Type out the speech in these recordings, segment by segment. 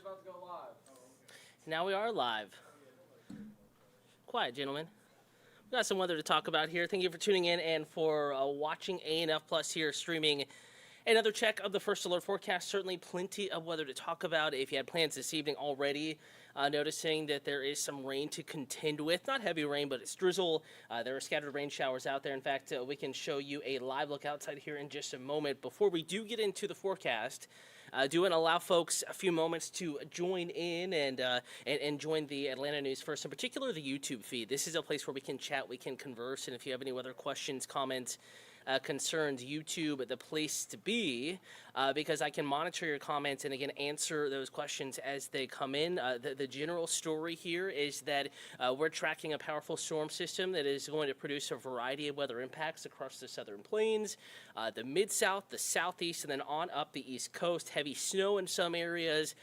about to go live. Now we are live. Quiet, gentlemen. We got some weather to talk about here. Thank you for tuning in and for watching ANF Plus here, streaming another check of the first alert forecast. Certainly plenty of weather to talk about. If you had plans this evening already, noticing that there is some rain to contend with. Not heavy rain, but it's drizzle. There are scattered rain showers out there. In fact, we can show you a live look outside here in just a moment. Before we do get into the forecast, do want to allow folks a few moments to join in and join the Atlanta News First, in particular the YouTube feed. This is a place where we can chat, we can converse, and if you have any other questions, comments, concerns, YouTube the place to be, because I can monitor your comments and again answer those questions as they come in. The general story here is that we're tracking a powerful storm system that is going to produce a variety of weather impacts across the southern plains, the mid-south, the southeast, and then on up the east coast. Heavy snow in some areas,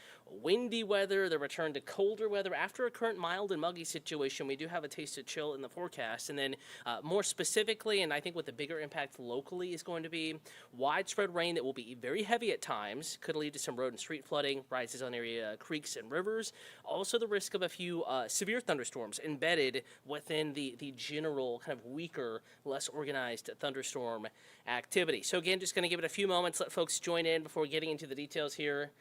windy weather, the return to colder weather after a current mild and muggy situation. We do have a taste of chill in the forecast, and then more specifically, and I think with the bigger impact locally, is going to be widespread rain that will be very heavy at times, could lead to some road and street flooding, rises on area creeks and rivers. Also the risk of a few severe thunderstorms embedded within the general kind of weaker, less organized thunderstorm activity. So again, just going to give it a few moments, let folks join in before getting into the details here.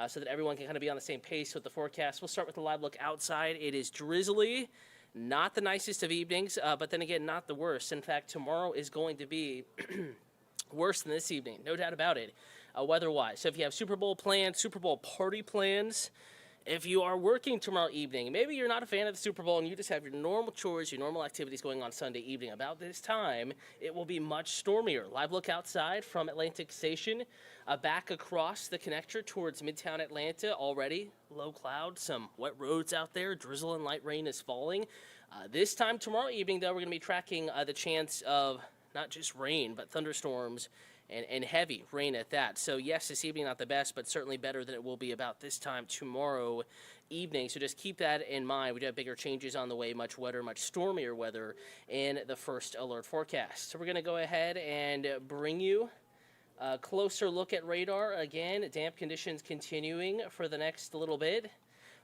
So that everyone can kind of be on the same pace with the forecast. We'll start with the live look outside. It is drizzly, not the nicest of evenings, but then again, not the worst. In fact, tomorrow is going to be worse than this evening, no doubt about it, weather-wise. So if you have Super Bowl plans, Super Bowl party plans, if you are working tomorrow evening, maybe you're not a fan of the Super Bowl and you just have your normal chores, your normal activities going on Sunday evening, about this time, it will be much stormier. Live look outside from Atlantic Station, back across the connector towards Midtown Atlanta. Already low cloud, some wet roads out there, drizzle and light rain is falling. This time tomorrow evening, though, we're going to be tracking the chance of not just rain, but thunderstorms and heavy rain at that. So yes, this evening not the best, but certainly better than it will be about this time tomorrow evening. So just keep that in mind. We do have bigger changes on the way, much wetter, much stormier weather in the first alert forecast. So we're going to go ahead and bring you a closer look at radar. Again, damp conditions continuing for the next little bit.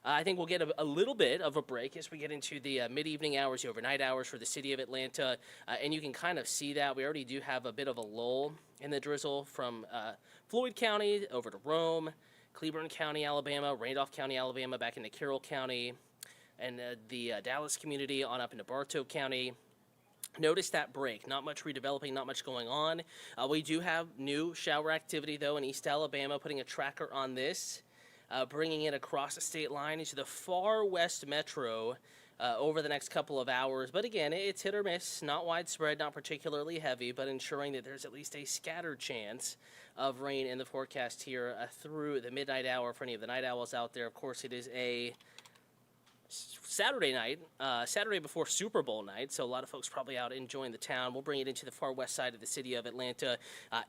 I think we'll get a little bit of a break as we get into the mid-evening hours, the overnight hours for the city of Atlanta, and you can kind of see that. We already do have a bit of a lull in the drizzle from Floyd County over to Rome, Cleburne County, Alabama, Randolph County, Alabama, back into Carroll County, and the Dallas community on up into Bartow County. Notice that break. Not much redeveloping, not much going on. We do have new shower activity, though, in East Alabama, putting a tracker on this. Bringing it across the state line into the far west metro over the next couple of hours. But again, it's hit or miss, not widespread, not particularly heavy, but ensuring that there's at least a scattered chance of rain in the forecast here through the midnight hour for any of the night owls out there. Of course, it is a Saturday night, Saturday before Super Bowl night, so a lot of folks probably out enjoying the town. We'll bring it into the far west side of the city of Atlanta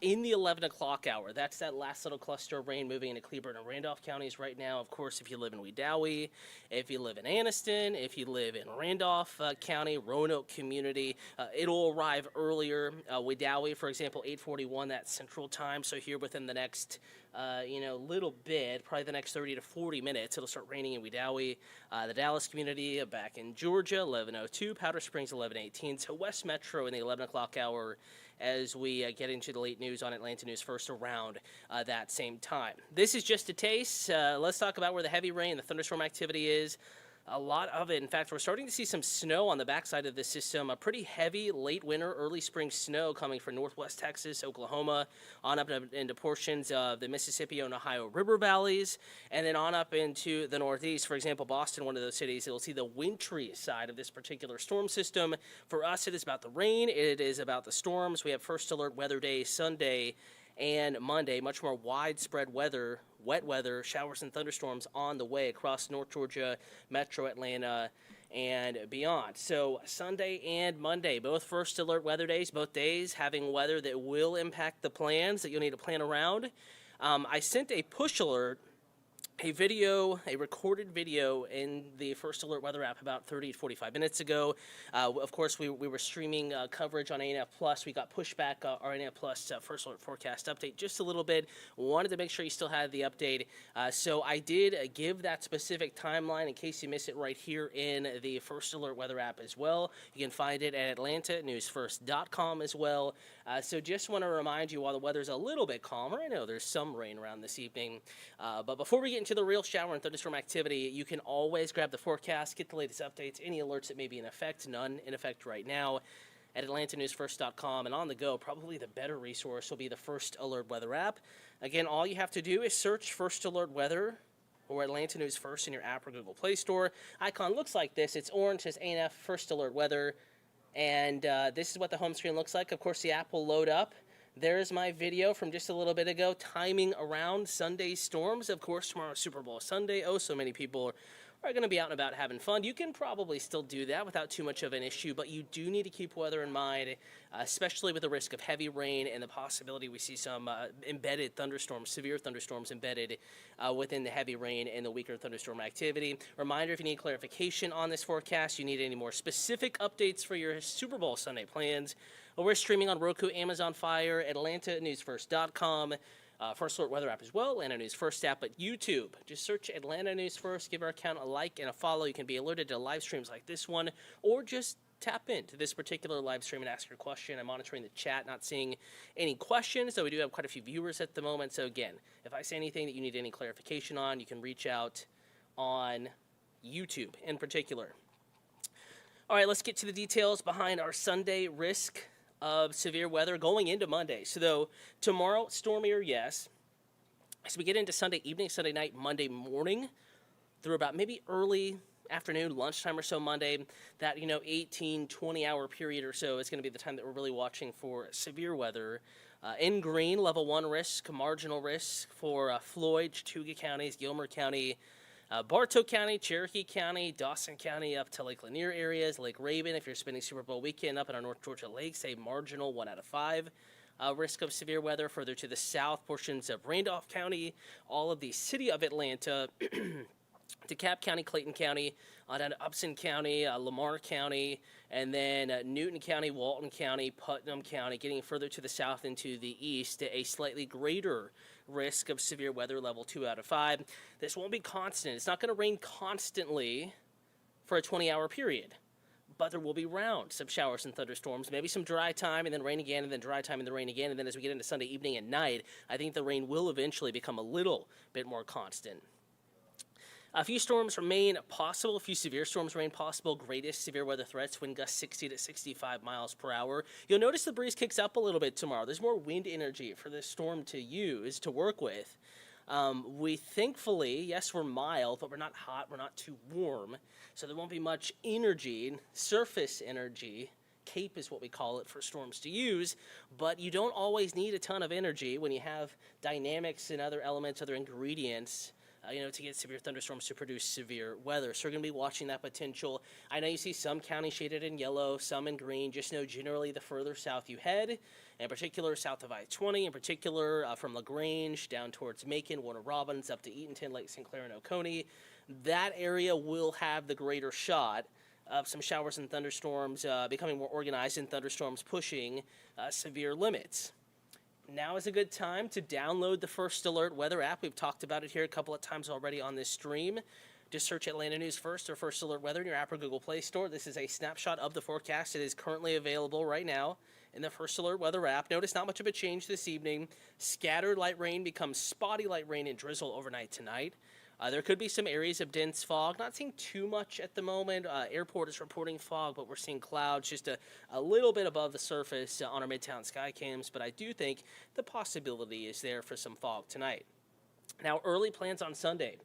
in the 11 o'clock hour. That's that last little cluster of rain moving into Cleburne and Randolph counties right now. Of course, if you live in Wedowee, if you live in Anniston, if you live in Randolph County, Roanoke community, it'll arrive earlier. Wedowee, for example, 8:41, that's central time, so here within the next little bit, probably the next 30 to 40 minutes, it'll start raining in Wedowee. The Dallas community back in Georgia, 11:02, Powder Springs, 11:18. So West Metro in the 11 o'clock hour as we get into the late news on Atlanta News First around that same time. This is just a taste. Let's talk about where the heavy rain, the thunderstorm activity is. A lot of it. In fact, we're starting to see some snow on the backside of the system. A pretty heavy late winter, early spring snow coming from northwest Texas, Oklahoma, on up into portions of the Mississippi and Ohio river valleys, and then on up into the northeast. For example, Boston, one of those cities, you'll see the wintry side of this particular storm system. For us, it is about the rain. It is about the storms. We have first alert weather day Sunday and Monday, much more widespread weather, wet weather, showers and thunderstorms on the way across North Georgia, Metro Atlanta, and beyond. So Sunday and Monday, both first alert weather days, both days having weather that will impact the plans that you'll need to plan around. I sent a push alert a recorded video in the First Alert Weather app about 30 to 45 minutes ago. Of course, we were streaming coverage on ANF Plus. We got pushed back our ANF Plus First Alert forecast update just a little bit. Wanted to make sure you still had the update. So I did give that specific timeline in case you miss it right here in the First Alert Weather app as well. You can find it at atlantanewsfirst.com as well. So just want to remind you, while the weather's a little bit calmer, I know there's some rain around this evening, but before we get into the real shower and thunderstorm activity, you can always grab the forecast, get the latest updates, any alerts that may be in effect, none in effect right now, at atlantanewsfirst.com. And on the go, probably the better resource will be the First Alert Weather app. Again, all you have to do is search First Alert Weather or Atlanta News First in your app or Google Play Store. Icon looks like this. It's orange, says ANF First Alert Weather. And this is what the home screen looks like. Of course, the app will load up. There's my video from just a little bit ago, timing around Sunday's storms. Of course, tomorrow's Super Bowl Sunday. Oh, so many people are going to be out and about having fun. You can probably still do that without too much of an issue, but you do need to keep weather in mind, especially with the risk of heavy rain and the possibility we see some embedded thunderstorms, severe thunderstorms embedded within the heavy rain and the weaker thunderstorm activity. Reminder, if you need clarification on this forecast, you need any more specific updates for your Super Bowl Sunday plans, we're streaming on Roku, Amazon Fire, AtlantaNewsFirst.com, First Alert Weather app as well, Atlanta News First app, but YouTube. Just search Atlanta News First, give our account a like and a follow. You can be alerted to live streams like this one, or just tap into this particular live stream and ask your question. I'm monitoring the chat, not seeing any questions, though we do have quite a few viewers at the moment. So again, if I say anything that you need any clarification on, you can reach out on YouTube in particular. All right, let's get to the details behind our Sunday risk of severe weather going into Monday. So though tomorrow, stormier, yes. As we get into Sunday evening, Sunday night, Monday morning, through about maybe early afternoon, lunchtime or so Monday, that, 18, 20-hour period or so is going to be the time that we're really watching for severe weather. In green, level 1 risk, marginal risk for Floyd, Chattooga counties, Gilmer County, Bartow County, Cherokee County, Dawson County, up to Lake Lanier areas, Lake Raven, if you're spending Super Bowl weekend up in our North Georgia lakes, a marginal 1 out of 5 risk of severe weather. Further to the south, portions of Randolph County, all of the city of Atlanta, DeKalb County, Clayton County, down to Upson County, Lamar County, and then Newton County, Walton County, Putnam County, getting further to the south into the east, a slightly greater risk of severe weather, level 2 out of 5. This won't be constant. It's not going to rain constantly for a 20-hour period, but there will be rounds of showers and thunderstorms, maybe some dry time and then rain again, and then dry time and then rain again, and then as we get into Sunday evening and night, I think the rain will eventually become a little bit more constant. A few storms remain possible, a few severe storms remain possible. Greatest severe weather threats, wind gusts 60 to 65 miles per hour. You'll notice the breeze kicks up a little bit tomorrow. There's more wind energy for this storm to use, to work with. We thankfully, yes, we're mild, but we're not hot, we're not too warm. So there won't be much energy, surface energy. Cape is what we call it for storms to use, but you don't always need a ton of energy when you have dynamics and other elements, other ingredients, to get severe thunderstorms to produce severe weather. So we're going to be watching that potential. I know you see some counties shaded in yellow, some in green. Just know generally the further south you head, in particular south of I-20, in particular from LaGrange down towards Macon, Warner Robins, up to Eatonton, Lake St. Clair, and Oconee, that area will have the greater shot of some showers and thunderstorms becoming more organized and thunderstorms pushing severe limits. Now is a good time to download the First Alert Weather app. We've talked about it here a couple of times already on this stream. Just search Atlanta News First or First Alert Weather in your app or Google Play Store. This is a snapshot of the forecast. It is currently available right now in the First Alert Weather app. Notice not much of a change this evening. Scattered light rain becomes spotty light rain and drizzle overnight tonight. There could be some areas of dense fog. Not seeing too much at the moment. Airport is reporting fog, but we're seeing clouds just a little bit above the surface on our Midtown sky cams. But I do think the possibility is there for some fog tonight. Now, early plans on Sunday.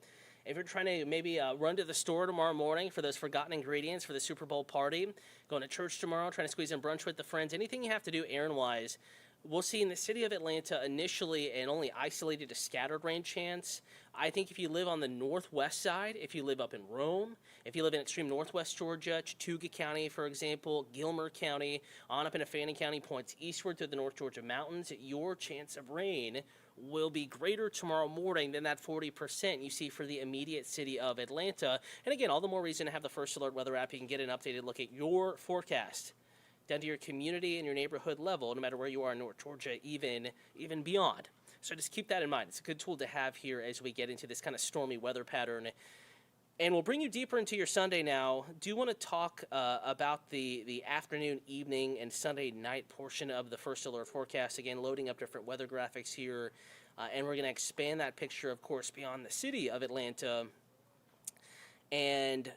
If you're trying to maybe run to the store tomorrow morning for those forgotten ingredients for the Super Bowl party, going to church tomorrow, trying to squeeze in brunch with the friends, anything you have to do errand-wise, we'll see in the city of Atlanta initially an only isolated to scattered rain chance. I think if you live on the northwest side, if you live up in Rome, if you live in extreme northwest Georgia, Chattooga County, for example, Gilmer County, on up into Fannin County, points eastward through the North Georgia mountains, your chance of rain will be greater tomorrow morning than that 40% you see for the immediate city of Atlanta. And again, all the more reason to have the First Alert weather app. You can get an updated look at your forecast down to your community and your neighborhood level, no matter where you are in North Georgia, even beyond. So just keep that in mind. It's a good tool to have here as we get into this kind of stormy weather pattern. And we'll bring you deeper into your Sunday now. Do want to talk about the afternoon, evening, and Sunday night portion of the First Alert forecast. Again, loading up different weather graphics here. And we're going to expand that picture, of course, beyond the city of Atlanta and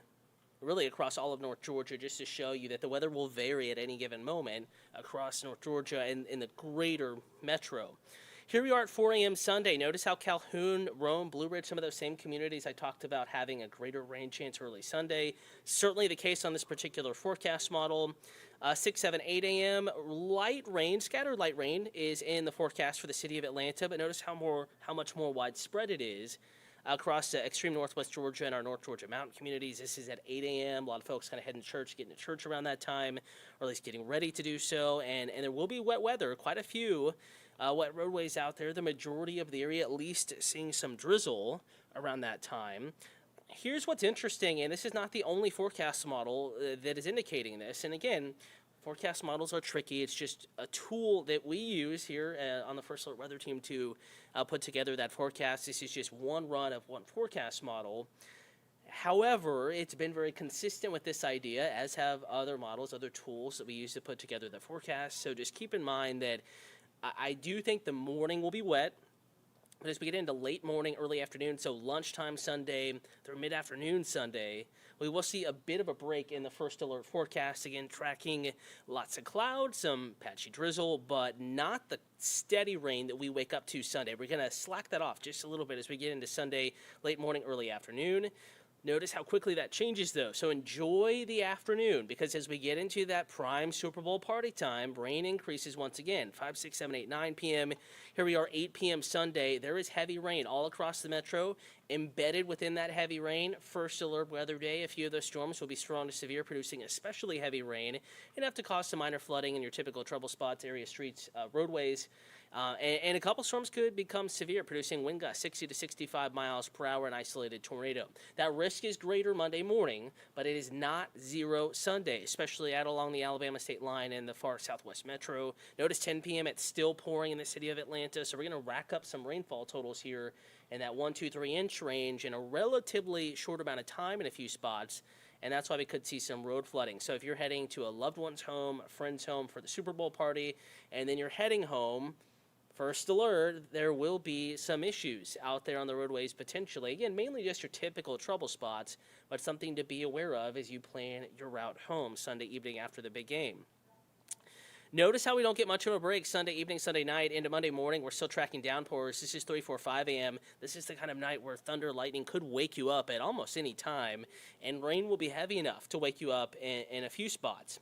really across all of North Georgia, just to show you that the weather will vary at any given moment across North Georgia and in the greater metro. Here we are at 4 a.m. Sunday. Notice how Calhoun, Rome, Blue Ridge, some of those same communities I talked about having a greater rain chance early Sunday. Certainly the case on this particular forecast model. 6, 7, 8 a.m. light rain, scattered light rain is in the forecast for the city of Atlanta, but notice how much more widespread it is across extreme northwest Georgia and our North Georgia mountain communities. This is at 8 a.m. A lot of folks kind of heading to church, getting to church around that time, or at least getting ready to do so. And there will be wet weather, quite a few wet roadways out there. The majority of the area at least seeing some drizzle around that time. Here's what's interesting, and this is not the only forecast model that is indicating this. And again, forecast models are tricky. It's just a tool that we use here on the First Alert Weather Team to put together that forecast. This is just one run of one forecast model. However, it's been very consistent with this idea, as have other models, other tools that we use to put together the forecast. So just keep in mind that I do think the morning will be wet. But as we get into late morning, early afternoon, so lunchtime Sunday through mid-afternoon Sunday, we will see a bit of a break in the First Alert forecast. Again, tracking lots of clouds, some patchy drizzle, but not the steady rain that we wake up to Sunday. We're going to slack that off just a little bit as we get into Sunday, late morning, early afternoon. Notice how quickly that changes, though. So enjoy the afternoon, because as we get into that prime Super Bowl party time, rain increases once again. 5, 6, 7, 8, 9 p.m. Here we are, 8 p.m. Sunday. There is heavy rain all across the metro. Embedded within that heavy rain, First Alert weather day. A few of those storms will be strong to severe, producing especially heavy rain, and have to cause some minor flooding in your typical trouble spots, area streets, roadways. And a couple storms could become severe, producing wind gusts 60 to 65 miles per hour, an isolated tornado. That risk is greater Monday morning, but it is not zero Sunday, especially out along the Alabama state line and the far southwest metro. Notice 10 p.m. it's still pouring in the city of Atlanta, so we're going to rack up some rainfall totals here in that 1, 2, 3 inch range in a relatively short amount of time in a few spots. And that's why we could see some road flooding. So if you're heading to a loved one's home, a friend's home for the Super Bowl party, and then you're heading home, First Alert, there will be some issues out there on the roadways potentially. Again, mainly just your typical trouble spots, but something to be aware of as you plan your route home Sunday evening after the big game. Notice how we don't get much of a break Sunday evening, Sunday night, into Monday morning. We're still tracking downpours. This is 3, 4, 5 a.m. This is the kind of night where thunder, lightning could wake you up at almost any time, and rain will be heavy enough to wake you up in a few spots.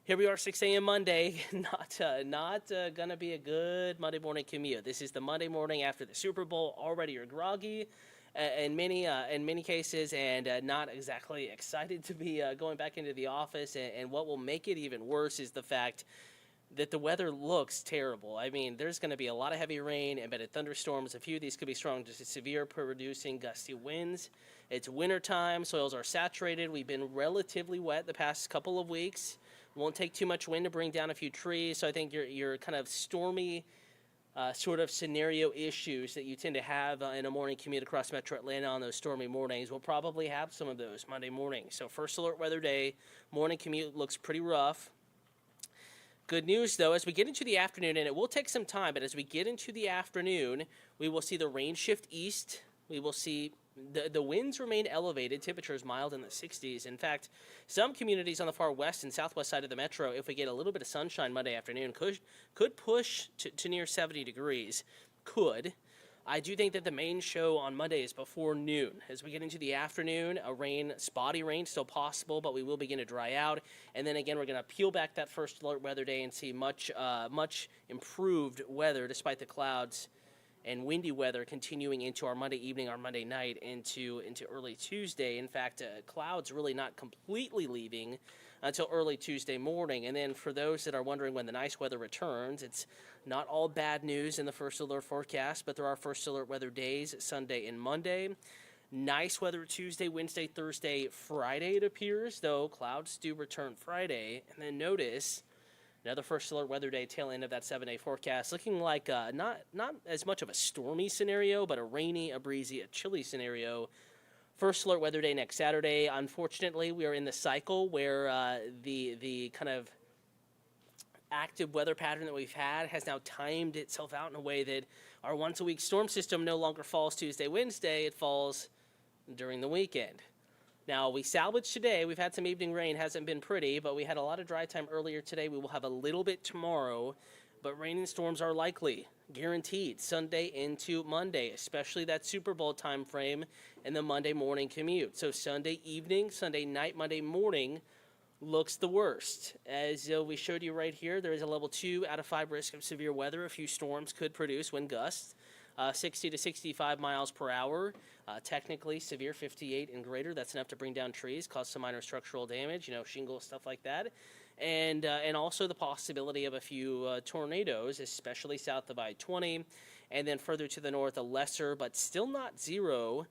Here we are, 6 a.m. Monday. Not going to be a good Monday morning commute. This is the Monday morning after the Super Bowl. Already you're groggy in many cases, and not exactly excited to be going back into the office. And what will make it even worse is the fact that the weather looks terrible. I mean, there's going to be a lot of heavy rain, embedded thunderstorms. A few of these could be strong to severe, producing gusty winds. It's wintertime. Soils are saturated. We've been relatively wet the past couple of weeks. Won't take too much wind to bring down a few trees. So I think your kind of stormy sort of scenario issues that you tend to have in a morning commute across Metro Atlanta on those stormy mornings, we'll probably have some of those Monday morning. So First Alert weather day, morning commute looks pretty rough. Good news, though, as we get into the afternoon, and it will take some time, but as we get into the afternoon, we will see the rain shift east. We will see the winds remain elevated, temperatures mild in the 60s. In fact, some communities on the far west and southwest side of the metro, if we get a little bit of sunshine Monday afternoon, could push to near 70 degrees. Could. I do think that the main show on Monday is before noon. As we get into the afternoon, spotty rain still possible, but we will begin to dry out. And then again, we're going to peel back that First Alert weather day and see much improved weather despite the clouds and windy weather continuing into our Monday evening, our Monday night, into early Tuesday. In fact, clouds really not completely leaving until early Tuesday morning. And then for those that are wondering when the nice weather returns, it's not all bad news in the first alert forecast, but there are first alert weather days Sunday and Monday. Nice weather Tuesday, Wednesday, Thursday, Friday, it appears, though clouds do return Friday. And then notice another first alert weather day, tail end of that 7-day forecast, looking like not as much of a stormy scenario, but a rainy, a breezy, a chilly scenario. First alert weather day next Saturday. Unfortunately, we are in the cycle where the kind of active weather pattern that we've had has now timed itself out in a way that our once-a-week storm system no longer falls Tuesday, Wednesday. It falls during the weekend. Now, we salvaged today. We've had some evening rain. Hasn't been pretty, but we had a lot of dry time earlier today. We will have a little bit tomorrow, but rain and storms are likely, guaranteed, Sunday into Monday, especially that Super Bowl time frame and the Monday morning commute. So Sunday evening, Sunday night, Monday morning looks the worst. As we showed you right here, there is a level 2 out of 5 risk of severe weather. A few storms could produce wind gusts. 60 to 65 miles per hour, technically severe 58 and greater. That's enough to bring down trees, cause some minor structural damage, shingles, stuff like that. And also the possibility of a few tornadoes, especially south of I-20. And then further to the north, a lesser but still not zero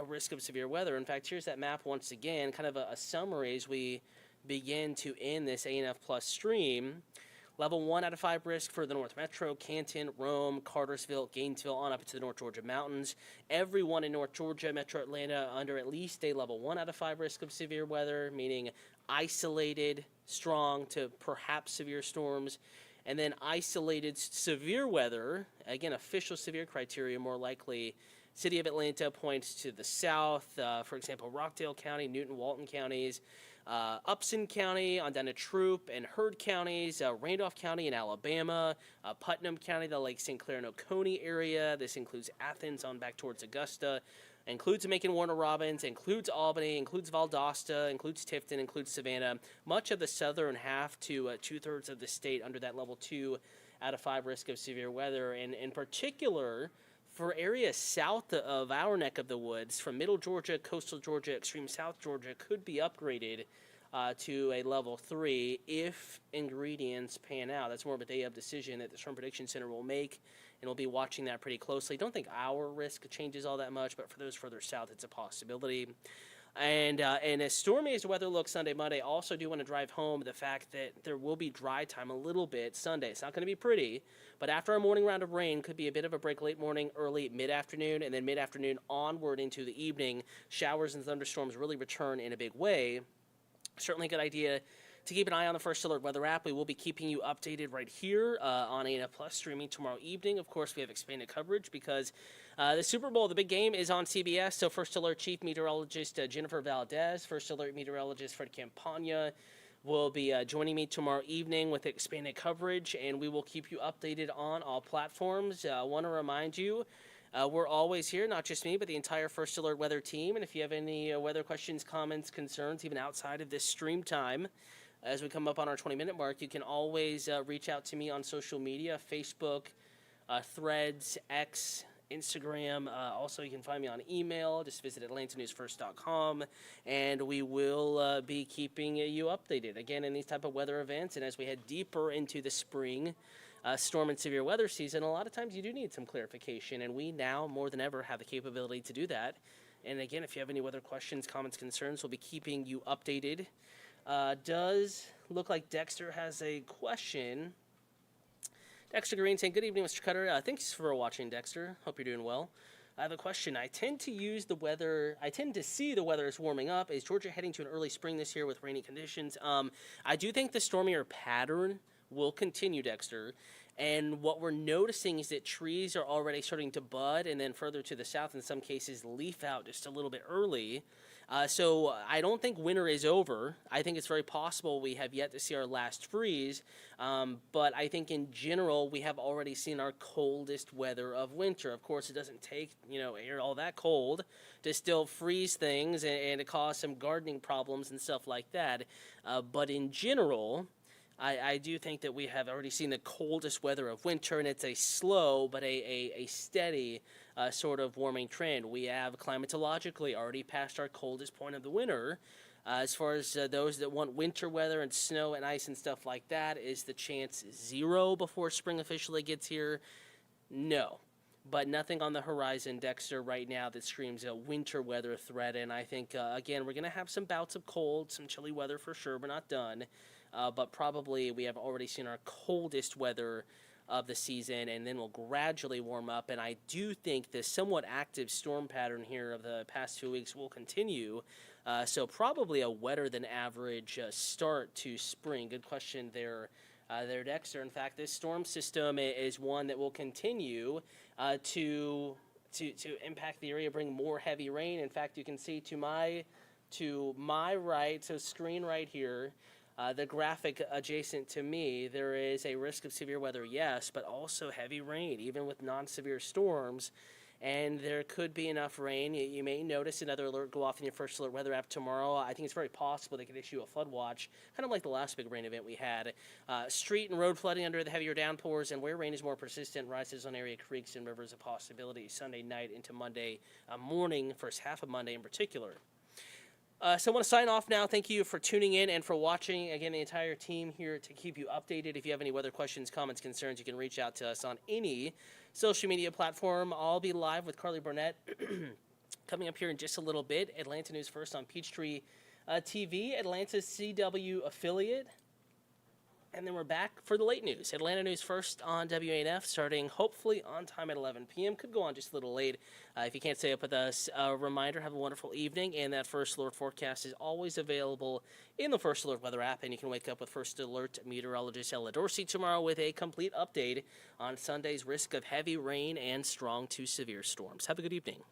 risk of severe weather. In fact, here's that map once again, kind of a summary as we begin to end this ANF Plus stream. Level 1 out of 5 risk for the North Metro, Canton, Rome, Cartersville, Gainesville, on up into the North Georgia mountains. Everyone in North Georgia, Metro Atlanta, under at least a level 1 out of 5 risk of severe weather, meaning isolated, strong to perhaps severe storms. And then isolated severe weather, again, official severe criteria, more likely. City of Atlanta points to the south, for example, Rockdale County, Newton, Walton counties. Upson County on down to Troup and Heard counties, Randolph County in Alabama, Putnam County, the Lake St. Clair and Oconee area. This includes Athens on back towards Augusta, includes Macon, Warner Robins, includes Albany, includes Valdosta, includes Tifton, includes Savannah. Much of the southern half to 2/3 of the state under that level 2 out of 5 risk of severe weather. And in particular, for areas south of our neck of the woods, from middle Georgia, coastal Georgia, extreme south Georgia, could be upgraded to a level 3 if ingredients pan out. That's more of a day of decision that the Storm Prediction Center will make, and we'll be watching that pretty closely. Don't think our risk changes all that much, but for those further south, it's a possibility. And as stormy as the weather looks Sunday, Monday, also do want to drive home the fact that there will be dry time a little bit Sunday. It's not going to be pretty, but after a morning round of rain, could be a bit of a break late morning, early mid-afternoon, and then mid-afternoon onward into the evening. Showers and thunderstorms really return in a big way. Certainly a good idea to keep an eye on the First Alert Weather app. We will be keeping you updated right here on ANF Plus, streaming tomorrow evening. Of course, we have expanded coverage because the Super Bowl, the big game, is on CBS. So First Alert Chief Meteorologist Jennifer Valdez, First Alert Meteorologist Fred Campagna will be joining me tomorrow evening with expanded coverage, and we will keep you updated on all platforms. I want to remind you, we're always here, not just me, but the entire First Alert Weather team. And if you have any weather questions, comments, concerns, even outside of this stream time, as we come up on our 20-minute mark, you can always reach out to me on social media, Facebook, Threads, X, Instagram. Also, you can find me on email. Just visit atlantanewsfirst.com, and we will be keeping you updated, again, in these type of weather events. And as we head deeper into the spring storm and severe weather season, a lot of times you do need some clarification, and we now more than ever have the capability to do that. And again, if you have any weather questions, comments, concerns, we'll be keeping you updated. Does look like Dexter has a question. Dexter Green saying, good evening, Mr. Cutter. Thanks for watching, Dexter. Hope you're doing well. I have a question. I tend to see the weather is warming up. Is Georgia heading to an early spring this year with rainy conditions? I do think the stormier pattern will continue, Dexter. And what we're noticing is that trees are already starting to bud, and then further to the south, in some cases, leaf out just a little bit early. So I don't think winter is over. I think it's very possible we have yet to see our last freeze. But I think in general, we have already seen our coldest weather of winter. Of course, it doesn't take, air all that cold to still freeze things and to cause some gardening problems and stuff like that. But in general, I do think that we have already seen the coldest weather of winter, and it's a slow but a steady sort of warming trend. We have climatologically already passed our coldest point of the winter. As far as those that want winter weather and snow and ice and stuff like that, is the chance zero before spring officially gets here? No. But nothing on the horizon, Dexter, right now that screams a winter weather threat. And I think, again, we're going to have some bouts of cold, some chilly weather for sure. We're not done. But probably we have already seen our coldest weather of the season, and then we'll gradually warm up. And I do think the somewhat active storm pattern here of the past 2 weeks will continue. So probably a wetter than average start to spring. Good question there. Dexter. In fact, this storm system is one that will continue to impact the area, bring more heavy rain. In fact, you can see to my right, so screen right here, the graphic adjacent to me, there is a risk of severe weather, yes, but also heavy rain, even with non-severe storms. And there could be enough rain. You may notice another alert go off in your First Alert weather app tomorrow. I think it's very possible they could issue a flood watch, kind of like the last big rain event we had. Street and road flooding under the heavier downpours, and where rain is more persistent, rises on area creeks and rivers a possibility Sunday night into Monday morning, first half of Monday in particular. So I want to sign off now. Thank you for tuning in and for watching. Again, the entire team here to keep you updated. If you have any weather questions, comments, concerns, you can reach out to us on any social media platform. I'll be live with Carly Burnett coming up here in just a little bit. Atlanta News First on Peachtree TV, Atlanta's CW affiliate. And then we're back for the late news. Atlanta News First on WANF, starting hopefully on time at 11 p.m. Could go on just a little late. If you can't stay up with us, a reminder, have a wonderful evening. And that First Alert forecast is always available in the First Alert weather app. And you can wake up with First Alert meteorologist Ella Dorsey tomorrow with a complete update on Sunday's risk of heavy rain and strong to severe storms. Have a good evening.